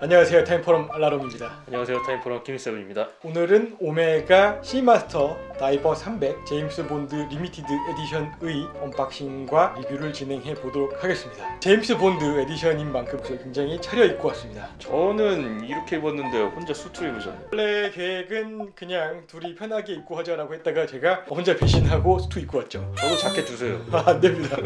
안녕하세요. 타임포럼 알라롱입니다. 안녕하세요. 타임포럼 김세븐입니다. 오늘은 오메가 시마스터 다이버 300 제임스 본드 리미티드 에디션의 언박싱과 리뷰를 진행해 보도록 하겠습니다. 제임스 본드 에디션인 만큼 굉장히 차려입고 왔습니다. 저는 이렇게 입었는데 혼자 수트 입으셨네요. 원래 계획은 그냥 둘이 편하게 입고 하자라고 했다가 제가 혼자 배신하고 수트 입고 왔죠. 저도 자켓 주세요. 안됩니다.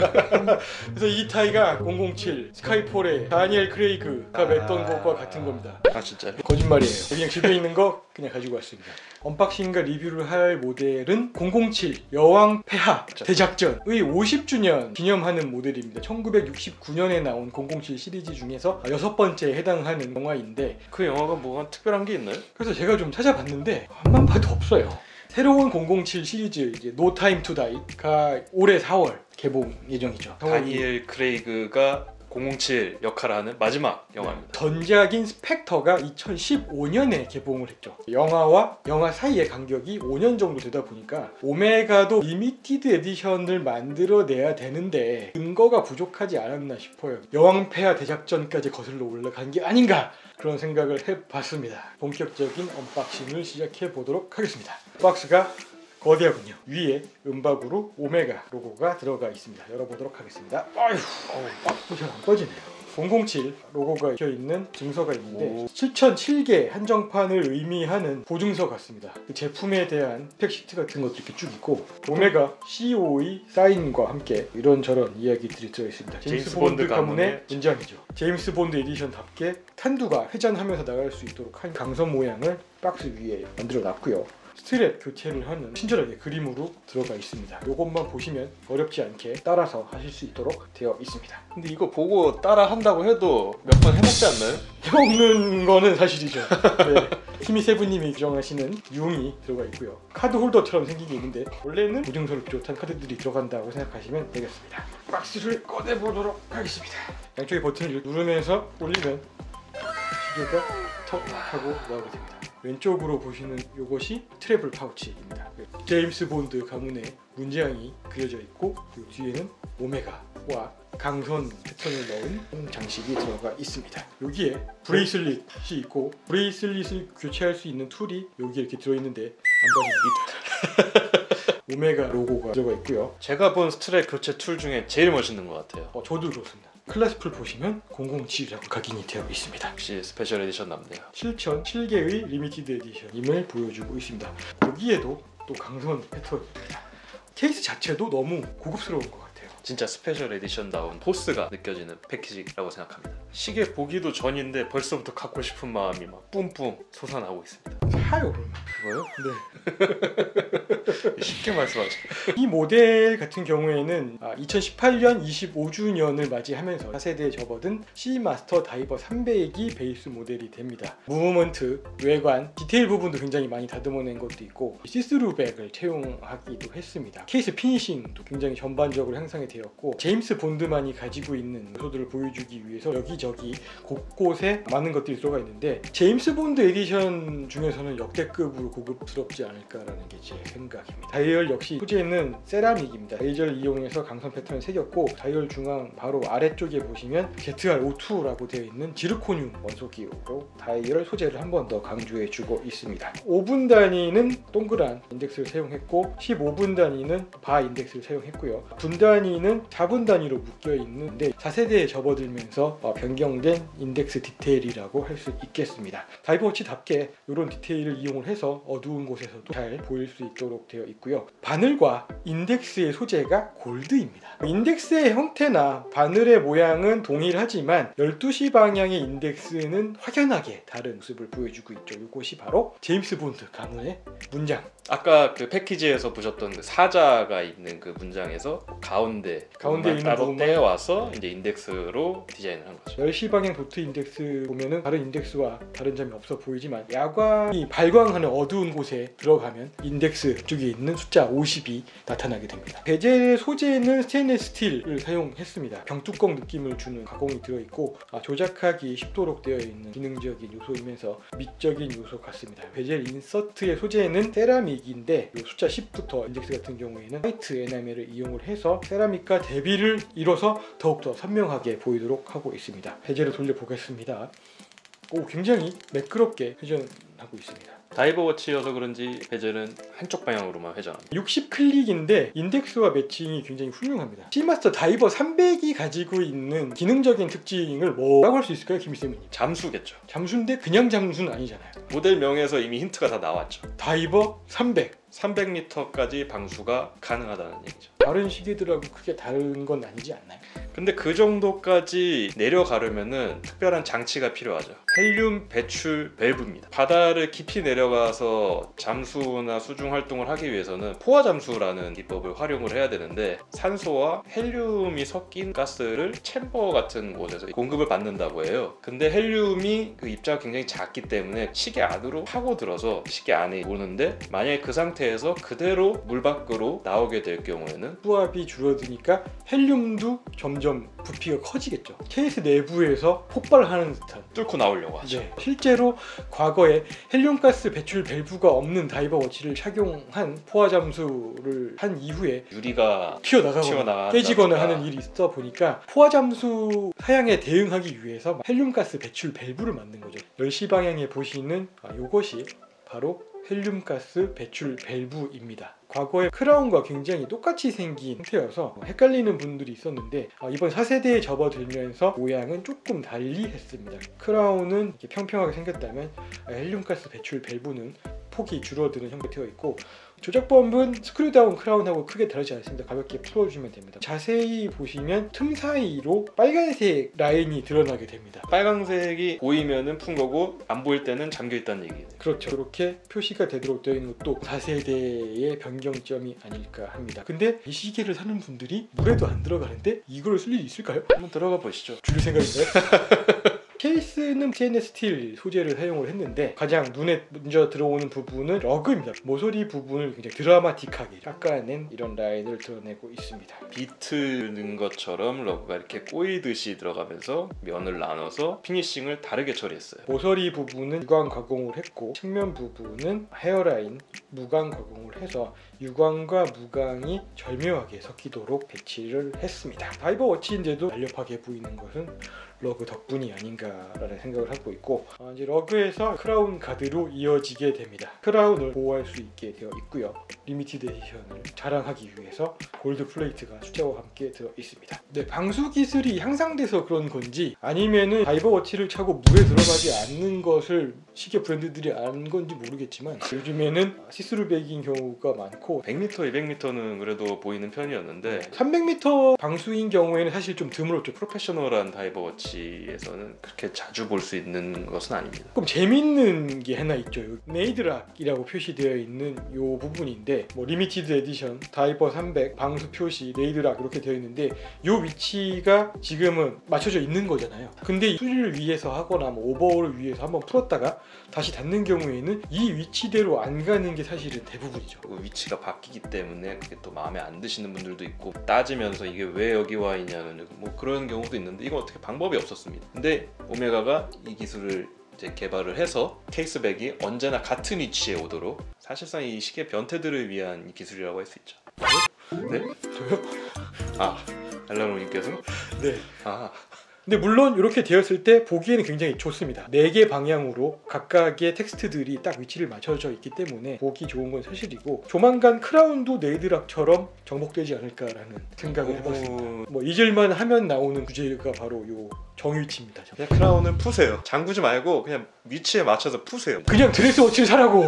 그래서 이 타이가 007 스카이폴의 다니엘 크레이그가 맸던 것과 같은 겁니다. 아 진짜요? 거짓말이에요. 그냥 집에 있는 거 그냥 가지고 왔습니다. 언박싱과 리뷰를 할 모델은 007 여왕 폐하 대작전의 50주년 기념하는 모델입니다. 1969년에 나온 007 시리즈 중에서 6번째에 해당하는 영화인데, 그 영화가 뭐가 특별한 게 있나요? 그래서 제가 좀 찾아봤는데 한만 봐도 없어요. 새로운 007 시리즈 이제 No Time to Die가 올해 4월 개봉 예정이죠. 다니엘 크레이그가 007 역할을 하는 마지막 영화입니다. 전작인 스펙터가 2015년에 개봉을 했죠. 영화와 영화 사이의 간격이 5년 정도 되다 보니까 오메가도 리미티드 에디션을 만들어내야 되는데 근거가 부족하지 않았나 싶어요. 여왕폐하 대작전까지 거슬러 올라간 게 아닌가, 그런 생각을 해봤습니다. 본격적인 언박싱을 시작해 보도록 하겠습니다. 박스가 거대하군요. 위에 은박으로 오메가 로고가 들어가 있습니다. 열어보도록 하겠습니다. 아휴, 박스도 잘 안 꺼지네요. 007 로고가 적혀있는 증서가 있는데 7007개 한정판을 의미하는 보증서 같습니다. 그 제품에 대한 스펙시트 같은 것도 이렇게 쭉 있고 오메가 CEO의 사인과 함께 이런저런 이야기들이 들어있습니다. 제임스 본드 가문의 문장이죠. 제임스 본드 에디션답게 탄두가 회전하면서 나갈 수 있도록 한 강선 모양을 박스 위에 만들어 놨고요. 스트랩 교체를 하는 친절하게 그림으로 들어가 있습니다. 이것만 보시면 어렵지 않게 따라서 하실 수 있도록 되어 있습니다. 근데 이거 보고 따라 한다고 해도 몇 번 해먹지 않나요? 해먹는 거는 사실이죠. 네. 키미세븐님이 규정하시는 융이 들어가 있고요. 카드 홀더처럼 생긴 게 있는데 원래는 보증서를 비롯한 카드들이 들어간다고 생각하시면 되겠습니다. 박스를 꺼내보도록 하겠습니다. 양쪽의 버튼을 누르면서 올리면 시계가 턱 하고 나오게 됩니다. 왼쪽으로 보시는 이것이 트래블 파우치입니다. 제임스 본드 가문의 문장이 그려져 있고 그 뒤에는 오메가와 강선 패턴을 넣은 장식이 들어가 있습니다. 여기에 브레이슬릿이 있고 브레이슬릿을 교체할 수 있는 툴이 여기에 이렇게 들어있는데 안 빠집니다. 오메가 로고가 들어가 있고요. 제가 본 스트랩 교체 툴 중에 제일 멋있는 것 같아요. 저도 그렇습니다. 클래스프를 보시면 007이라고 각인이 되어 있습니다. 역시 스페셜 에디션 남네요. 7007개의 리미티드 에디션임을 보여주고 있습니다. 여기에도 또 강선 패턴입니다. 케이스 자체도 너무 고급스러운 것 같아요. 진짜 스페셜 에디션다운 포스가 느껴지는 패키지라고 생각합니다. 시계 보기도 전인데 벌써부터 갖고 싶은 마음이 막 뿜뿜 솟아나고 있습니다. 사요 그러면. 그거요? 네. 쉽게 말씀하시죠. 이 모델 같은 경우에는 2018년 25주년을 맞이하면서 4세대에 접어든 시마스터 다이버 300이 베이스 모델이 됩니다. 무브먼트, 외관, 디테일 부분도 굉장히 많이 다듬어낸 것도 있고 시스루백을 채용하기도 했습니다. 케이스 피니싱도 굉장히 전반적으로 향상이 되었고 제임스 본드만이 가지고 있는 요소들을 보여주기 위해서 여기저기 곳곳에 많은 것들이 들어가 있는데 제임스 본드 에디션 중에서는 역대급으로 고급스럽지 않을까라는 게 제 생각입니다. 다이얼 역시 소재는 세라믹입니다. 레이저를 이용해서 강선 패턴을 새겼고 다이얼 중앙 바로 아래쪽에 보시면 ZR-O2라고 되어 있는 지르코늄 원소기로 다이얼 소재를 한 번 더 강조해주고 있습니다. 5분 단위는 동그란 인덱스를 사용했고 15분 단위는 바 인덱스를 사용했고요. 분 단위는 4분 단위로 묶여 있는데 4세대에 접어들면서 변경된 인덱스 디테일이라고 할 수 있겠습니다. 다이버워치답게 이런 디테일을 이용을 해서 어두운 곳에서도 잘 보일 수 있도록 되어 있고요. 바늘과 인덱스의 소재가 골드입니다. 인덱스의 형태나 바늘의 모양은 동일하지만 12시 방향의 인덱스는 확연하게 다른 모습을 보여주고 있죠. 이것이 바로 제임스 본드 가문의 문장. 아까 그 패키지에서 보셨던 그 사자가 있는 그 문장에서 가운데 있는 따로 부분만 떼와서 이제 인덱스로 디자인을 한 거죠. 10시 방향 도트 인덱스 보면은 다른 인덱스와 다른 점이 없어 보이지만 야광이 발광하는 어두운 곳에 들어가면 인덱스 쪽에 있는 숫자 50이 나타나게 됩니다. 베젤 소재는 스테인리스 스틸을 사용했습니다. 병뚜껑 느낌을 주는 가공이 들어있고 조작하기 쉽도록 되어 있는 기능적인 요소이면서 미적인 요소 같습니다. 베젤 인서트의 소재는 세라믹 300인데 숫자 10부터 인덱스 같은 경우에는 화이트 에나멜을 이용을 해서 세라믹과 대비를 이뤄서 더욱더 선명하게 보이도록 하고 있습니다. 베젤을 돌려보겠습니다. 오, 굉장히 매끄럽게 회전하고 있습니다. 다이버 워치여서 그런지 베젤은 한쪽 방향으로만 회전합니다. 60클릭인데 인덱스와 매칭이 굉장히 훌륭합니다. 시마스터 다이버 300이 가지고 있는 기능적인 특징을 뭐라고 할 수 있을까요, 김쌤님? 잠수겠죠. 잠수인데 그냥 잠수는 아니잖아요. 모델명에서 이미 힌트가 다 나왔죠. 다이버 300. 300m까지 방수가 가능하다는 얘기죠. 다른 시계들하고 크게 다른 건 아니지 않나요? 근데 그 정도까지 내려가려면은 특별한 장치가 필요하죠. 헬륨 배출 밸브입니다. 바다를 깊이 내려가서 잠수나 수중 활동을 하기 위해서는 포화 잠수라는 기법을 활용을 해야 되는데 산소와 헬륨이 섞인 가스를 챔버 같은 곳에서 공급을 받는다고 해요. 근데 헬륨이 그 입자가 굉장히 작기 때문에 시계 안으로 파고들어서 시계 안에 오는데 만약에 그 상태에서 그대로 물 밖으로 나오게 될 경우에는 수압이 줄어드니까 헬륨도 점점 부피가 커지겠죠. 케이스 내부에서 폭발하는 듯한 뚫고 나오려고 하죠. 네. 실제로 과거에 헬륨가스 배출 밸브가 없는 다이버 워치를 착용한 포화 잠수를 한 이후에 유리가 튀어나가거나 깨지거나 하는 일이 있어 보니까 포화 잠수 사양에 대응하기 위해서 헬륨가스 배출 밸브를 만든 거죠. 10시 방향에 보시는 이것이 바로 헬륨가스 배출 밸브입니다. 과거에 크라운과 굉장히 똑같이 생긴 형태여서 헷갈리는 분들이 있었는데 이번 4세대에 접어들면서 모양은 조금 달리 했습니다. 크라운은 이렇게 평평하게 생겼다면 헬륨가스 배출 밸브는 폭이 줄어드는 형태가 있고 조작법은 스크류다운 크라운하고 크게 다르지 않습니다. 가볍게 풀어주시면 됩니다. 자세히 보시면 틈 사이로 빨간색 라인이 드러나게 됩니다. 빨간색이 보이면은 푼 거고 안 보일 때는 잠겨 있다는 얘기예요. 그렇죠. 그렇게 표시가 되도록 되어 있는 것도 4세대의 변경점이 아닐까 합니다. 근데 이 시계를 사는 분들이 물에도 안 들어가는데 이걸 쓸 일이 있을까요? 한번 들어가 보시죠. 줄 생각인가요? 케이스는 스테인리스 스틸 소재를 사용을 했는데 가장 눈에 먼저 들어오는 부분은 러그입니다. 모서리 부분을 굉장히 드라마틱하게 깎아낸 이런 라인을 드러내고 있습니다. 비트는 것처럼 러그가 이렇게 꼬이듯이 들어가면서 면을 나눠서 피니싱을 다르게 처리했어요. 모서리 부분은 유광 가공을 했고 측면 부분은 헤어라인 무광 가공을 해서 유광과 무광이 절묘하게 섞이도록 배치를 했습니다. 다이버 워치인데도 날렵하게 보이는 것은 러그 덕분이 아닌가라는 생각을 하고 있고 이제 러그에서 크라운 가드로 이어지게 됩니다. 크라운을 보호할 수 있게 되어 있고요. 리미티드 에디션을 자랑하기 위해서 골드 플레이트가 숫자와 함께 들어 있습니다. 네, 방수 기술이 향상돼서 그런 건지 아니면은 다이버 워치를 차고 물에 들어가지 않는 것을 시계 브랜드들이 아는 건지 모르겠지만 요즘에는 시스루백인 경우가 많고 100m, 200m는 그래도 보이는 편이었는데 300m 방수인 경우에는 사실 좀 드물었죠. 프로페셔널한 다이버 워치에서는 그렇게 자주 볼 수 있는 것은 아닙니다. 조금 재밌는 게 하나 있죠. 네이드락이라고 표시되어 있는 이 부분인데 리미티드 에디션 다이버 300 방수 표시 네이드락 이렇게 되어 있는데 이 위치가 지금은 맞춰져 있는 거잖아요. 근데 수리를 위해서 하거나 오버홀을 위해서 한번 풀었다가 다시 닫는 경우에는 이 위치대로 안 가는 게 사실은 대부분이죠. 그 위치가 바뀌기 때문에 그게 또 마음에 안 드시는 분들도 있고 따지면서 이게 왜 여기 와 있냐는 그런 경우도 있는데 이건 어떻게 방법이 없었습니다. 근데 오메가가 이 기술을 이제 개발을 해서 케이스백이 언제나 같은 위치에 오도록 사실상 이 시계 변태들을 위한 기술이라고 할 수 있죠. 네? 저요? 알라모님께서? 네. 근데 물론 이렇게 되었을 때 보기에는 굉장히 좋습니다. 4개 방향으로 각각의 텍스트들이 딱 위치를 맞춰져 있기 때문에 보기 좋은 건 사실이고 조만간 크라운도 네이드락처럼 정복되지 않을까라는 생각을 해봤습니다. 잊을만 하면 나오는 주제가 바로 요 정위치입니다. 그냥 크라운을 푸세요. 잠그지 말고 그냥 위치에 맞춰서 푸세요. 그냥 드레스워치를 사라고!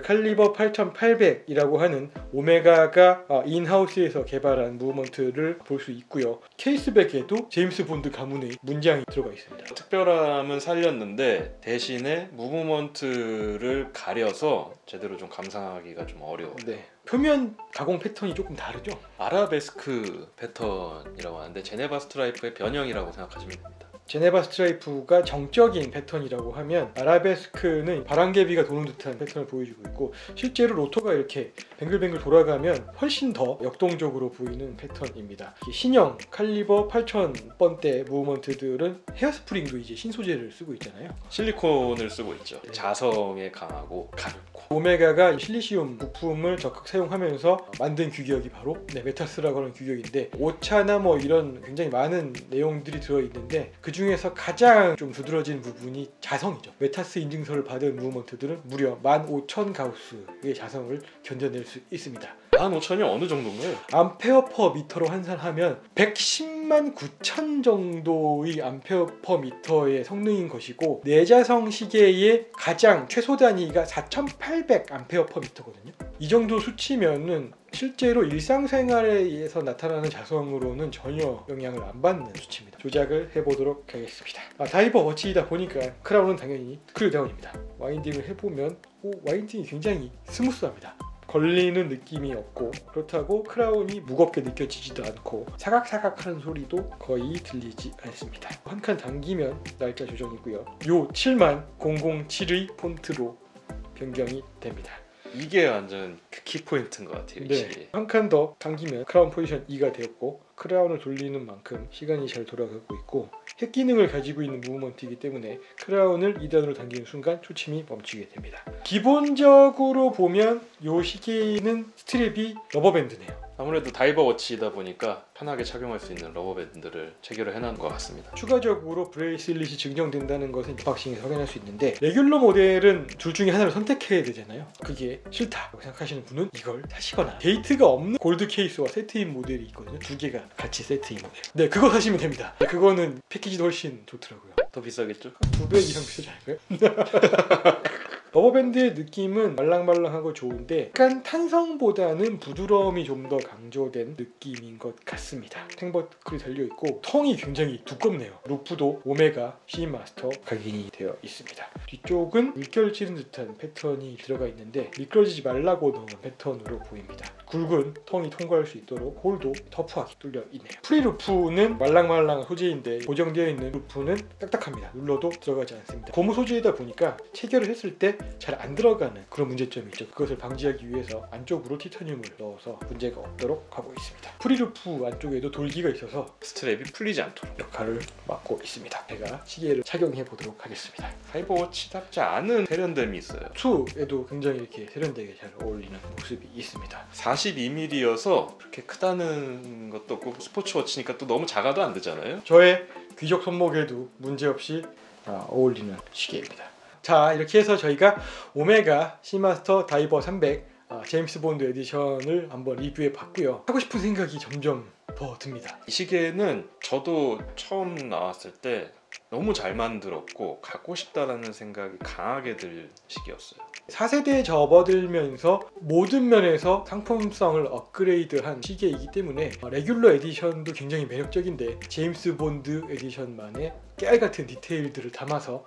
칼리버 8800이라고 하는 오메가가 인하우스에서 개발한 무브먼트를 볼 수 있고요. 케이스백에도 제임스 본드 가문의 문장이 들어가 있습니다. 특별함은 살렸는데 대신에 무브먼트를 가려서 제대로 좀 감상하기가 좀 어려워요. 네. 표면 가공 패턴이 조금 다르죠? 아라베스크 패턴이라고 하는데 제네바 스트라이프의 변형이라고 생각하시면 됩니다. 제네바 스트라이프가 정적인 패턴이라고 하면 아라베스크는 바람개비가 도는 듯한 패턴을 보여주고 있고 실제로 로터가 이렇게 뱅글뱅글 돌아가면 훨씬 더 역동적으로 보이는 패턴입니다. 신형 칼리버 8000번대 무브먼트들은 헤어스프링도 이제 신소재를 쓰고 있잖아요. 실리콘을 쓰고 있죠. 네. 자성에 강하고 가볍고. 오메가가 실리시움 부품을 적극 사용하면서 만든 규격이 바로 메타스라고 하는 규격인데 오차나 뭐 이런 굉장히 많은 내용들이 들어있는데 그 중에서 가장 좀 두드러진 부분이 자성이죠. 메타스 인증서를 받은 무브먼트들은 무려 15,000 가우스의 자성을 견뎌낼 수 있습니다. 15,000이 어느 정도인가요? 암페어 퍼 미터로 환산하면 110만 9천 정도의 암페어 퍼 미터의 성능인 것이고 내자성 시계의 가장 최소 단위가 4,800 암페어 퍼 미터거든요. 이 정도 수치면은 실제로 일상생활에서 나타나는 자성으로는 전혀 영향을 안 받는 수치입니다. 조작을 해보도록 하겠습니다. 다이버 워치이다 보니까 크라운은 당연히 쿨다운입니다. 와인딩을 해보면 와인딩이 굉장히 스무스합니다. 걸리는 느낌이 없고 그렇다고 크라운이 무겁게 느껴지지도 않고 사각사각하는 소리도 거의 들리지 않습니다. 한 칸 당기면 날짜 조정이고요. 요 70,007의 폰트로 변경이 됩니다. 이게 완전 그 키포인트인 것 같아요. 이 시계. 한 칸 더 당기면 크라운 포지션 2가 되었고 크라운을 돌리는 만큼 시간이 잘 돌아가고 있고 핵 기능을 가지고 있는 무브먼트이기 때문에 크라운을 2단으로 당기는 순간 초침이 멈추게 됩니다. 기본적으로 보면 이 시계는 스트랩이 러버밴드네요. 아무래도 다이버 워치이다 보니까 편하게 착용할 수 있는 러버밴드를 체결을 해놓은 것 같습니다. 추가적으로 브레이슬릿이 증정된다는 것은 언박싱에서 확인할 수 있는데 레귤러 모델은 둘 중에 하나를 선택해야 되잖아요. 그게 싫다고 생각하시는 분은 이걸 사시거나 게이트가 없는 골드 케이스와 세트인 모델이 있거든요. 두 개가 같이 세트인 모델. 네, 그거 사시면 됩니다. 그거는 패키지도 훨씬 좋더라고요. 더 비싸겠죠? 2배 이상 비싸지 않을까요? 러버밴드의 느낌은 말랑말랑하고 좋은데 약간 탄성보다는 부드러움이 좀 더 강조된 느낌인 것 같습니다. 탱버클이 달려있고 통이 굉장히 두껍네요. 루프도 오메가 시마스터 각인이 되어 있습니다. 뒤쪽은 물결치는 듯한 패턴이 들어가 있는데 미끄러지지 말라고 넣은 패턴으로 보입니다. 굵은 통이 통과할 수 있도록 홀도 터프하게 뚫려 있네요. 프리루프는 말랑말랑한 소재인데 고정되어 있는 루프는 딱딱합니다. 눌러도 들어가지 않습니다. 고무 소재이다 보니까 체결을 했을 때 잘 안 들어가는 그런 문제점이 있죠. 그것을 방지하기 위해서 안쪽으로 티타늄을 넣어서 문제가 없도록 하고 있습니다. 프리루프 안쪽에도 돌기가 있어서 스트랩이 풀리지 않도록 역할을 맡고 있습니다. 제가 시계를 착용해 보도록 하겠습니다. 다이버 워치답지 않은 세련됨이 있어요. 투에도 굉장히 이렇게 세련되게 잘 어울리는 모습이 있습니다. 42mm여서 그렇게 크다는 것도 없고 스포츠 워치니까 또 너무 작아도 안 되잖아요. 저의 귀족 손목에도 문제없이 어울리는 시계입니다. 자, 이렇게 해서 저희가 오메가 시마스터 다이버 300 제임스 본드 에디션을 한번 리뷰해 봤고요. 하고 싶은 생각이 점점 더 듭니다. 이 시계는 저도 처음 나왔을 때 너무 잘 만들었고 갖고 싶다라는 생각이 강하게 들 시기였어요. 4세대에 접어들면서 모든 면에서 상품성을 업그레이드한 시계이기 때문에 레귤러 에디션도 굉장히 매력적인데 제임스 본드 에디션만의 깨알같은 디테일들을 담아서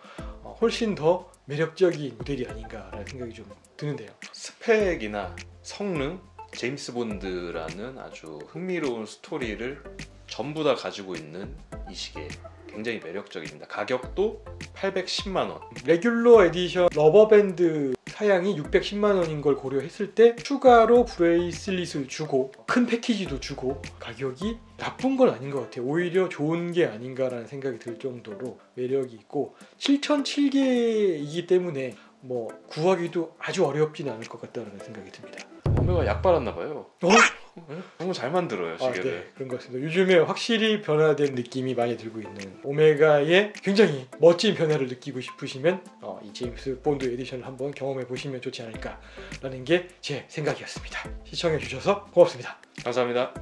훨씬 더 매력적인 모델이 아닌가라는 생각이 좀 드는데요. 스펙이나 성능, 제임스 본드라는 아주 흥미로운 스토리를 전부 다 가지고 있는 이 시계 굉장히 매력적입니다. 가격도 810만 원. 레귤러 에디션 러버밴드 사양이 610만 원인 걸 고려했을 때 추가로 브레이슬릿을 주고 큰 패키지도 주고 가격이 나쁜 건 아닌 것 같아요. 오히려 좋은 게 아닌가라는 생각이 들 정도로 매력이 있고 7007개이기 때문에 뭐 구하기도 아주 어렵진 않을 것 같다는 생각이 듭니다. 오메가 약 발랐나 봐요. 너무 잘 만들어요 시계를. 네, 그런 것 같습니다. 요즘에 확실히 변화된 느낌이 많이 들고 있는 오메가의 굉장히 멋진 변화를 느끼고 싶으시면 이 제임스 본드 에디션을 한번 경험해 보시면 좋지 않을까라는 게 제 생각이었습니다. 시청해 주셔서 고맙습니다. 감사합니다.